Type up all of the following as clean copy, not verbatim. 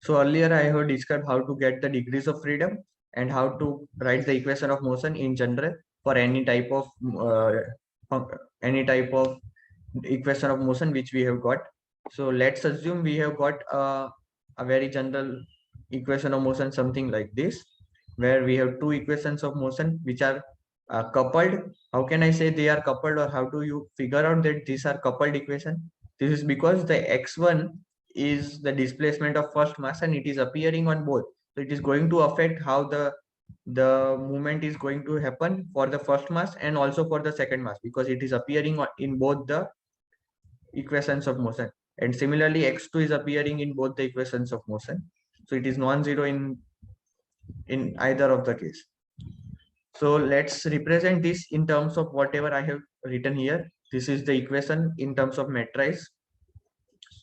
So earlier I have described how to get the degrees of freedom and how to write the equation of motion in general for uh, any type of equation of motion which we have got. So let's assume we have got a very general equation of motion, something like this, where we have two equations of motion which are coupled. How can I say they are coupled, or how do you figure out that these are coupled equation? This is because the x1 is the displacement of first mass and it is appearing on both. So it is going to affect how the movement is going to happen for the first mass and also for the second mass, because it is appearing in both the equations of motion. And similarly, x2 is appearing in both the equations of motion. So it is non-zero in either of the case. So let's represent this in terms of whatever I have written here. This is the equation in terms of matrices.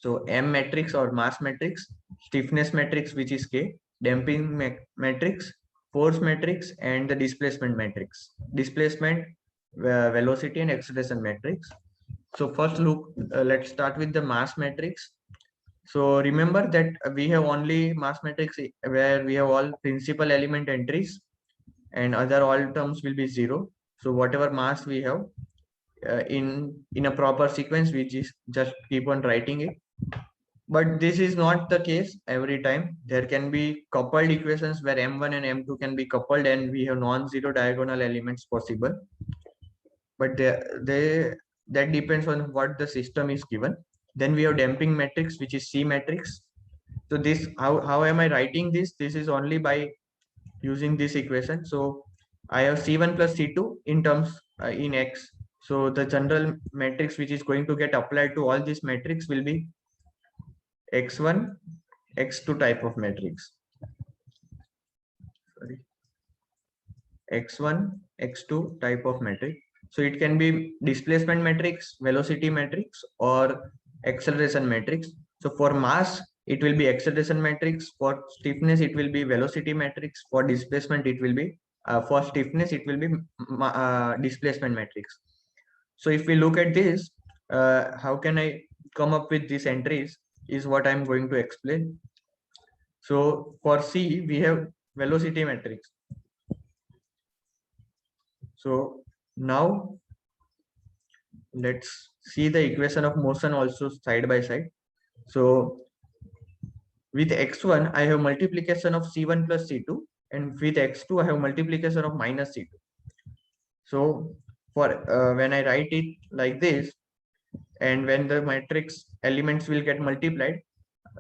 So M matrix or mass matrix, stiffness matrix, which is K, damping matrix, force matrix, and the displacement matrix. Displacement, velocity, and acceleration matrix. So first look, let's start with the mass matrix. So remember that we have only mass matrix where we have all principal element entries and other all terms will be zero. So whatever mass we have in a proper sequence, we just keep on writing it. But this is not the case every time. There can be coupled equations where m1 and m2 can be coupled and we have non-zero diagonal elements possible. But that depends on what the system is given. Then we have damping matrix, which is C matrix. So this, how am I writing this? This is only by using this equation. So I have C1 plus C2 in terms in X. So the general matrix which is going to get applied to all these matrix will be X1, X2 type of matrix. Sorry. X1, X2 type of matrix. So it can be displacement matrix, velocity matrix, or acceleration matrix. So for mass, it will be acceleration matrix. For stiffness, it will be velocity matrix. For displacement, it will be for stiffness, it will be displacement matrix. So if we look at this, how can I come up with these entries is what I'm going to explain. So for C, we have velocity matrix. So now let's see the equation of motion also side by side. So with x1, I have multiplication of c1 plus c2, and with x2, I have multiplication of minus c2. So for when I write it like this, and when the matrix elements will get multiplied,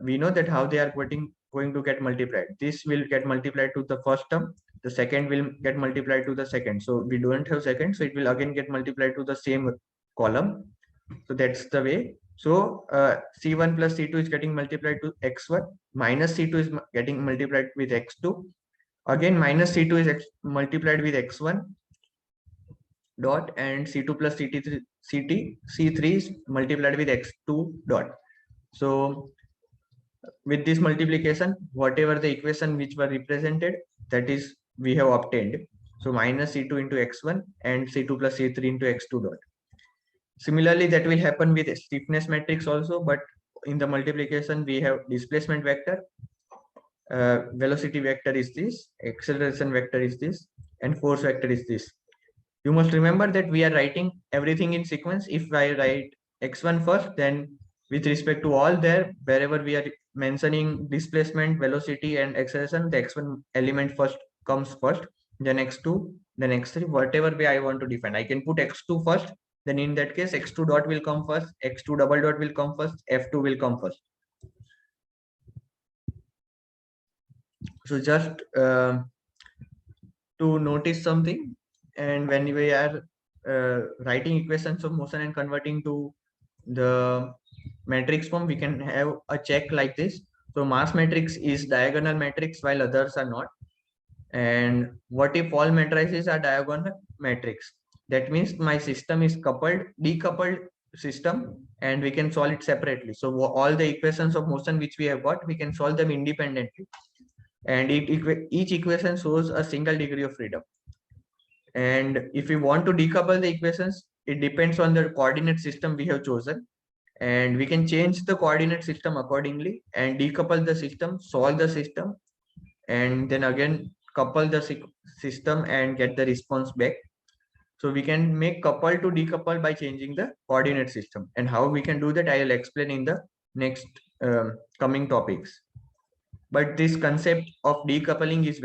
we know that how they are going to get multiplied. This will get multiplied to the first term, the second will get multiplied to the second. So we don't have second, so it will again get multiplied to the same column. So that's the way. So c1 plus c2 is getting multiplied to x1, minus c2 is getting multiplied with x2. Again, minus c2 is multiplied with x1 dot, and c2 plus c3 is multiplied with x2 dot. So with this multiplication, whatever the equation which were represented, that is we have obtained. So minus c2 into x1 and c2 plus c3 into x2 dot. Similarly, that will happen with stiffness matrix also, but in the multiplication we have displacement vector, velocity vector is this, acceleration vector is this, and force vector is this. You must remember that we are writing everything in sequence. If I write x1 first, then with respect to all there, wherever we are mentioning displacement, velocity, and acceleration, the x1 element first comes first, then x2, then x3, whatever way I want to define. I can put x2 first, then in that case, x2 dot will come first, x2 double dot will come first, f2 will come first. So just to notice something, and when we are writing equations of motion and converting to the matrix form, we can have a check like this. So mass matrix is diagonal matrix while others are not. And what if all matrices are diagonal matrix? That means my system is decoupled system, and we can solve it separately. So all the equations of motion which we have got, we can solve them independently. And each equation shows a single degree of freedom. And if we want to decouple the equations, it depends on the coordinate system we have chosen. and we can change the coordinate system accordingly and decouple the system, solve the system, and then again couple the system and get the response back. So we can make couple to decouple by changing the coordinate system, and how we can do that I will explain in the next coming topics. But this concept of decoupling is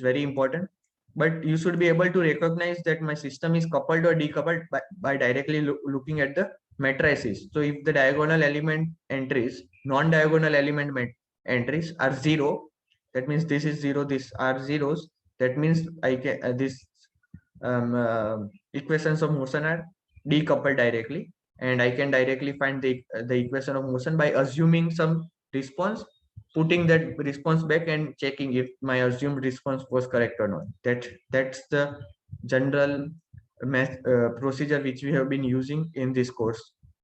very important. But you should be able to recognize that my system is coupled or decoupled by directly looking at the matrices. So if the diagonal element entries, non-diagonal element entries are zero, that means this is zero, these are zeros. That means I can this equations of motion are decoupled directly, and I can directly find the equation of motion by assuming some response, putting that response back and checking if my assumed response was correct or not. That's the general math procedure which we have been using in this course.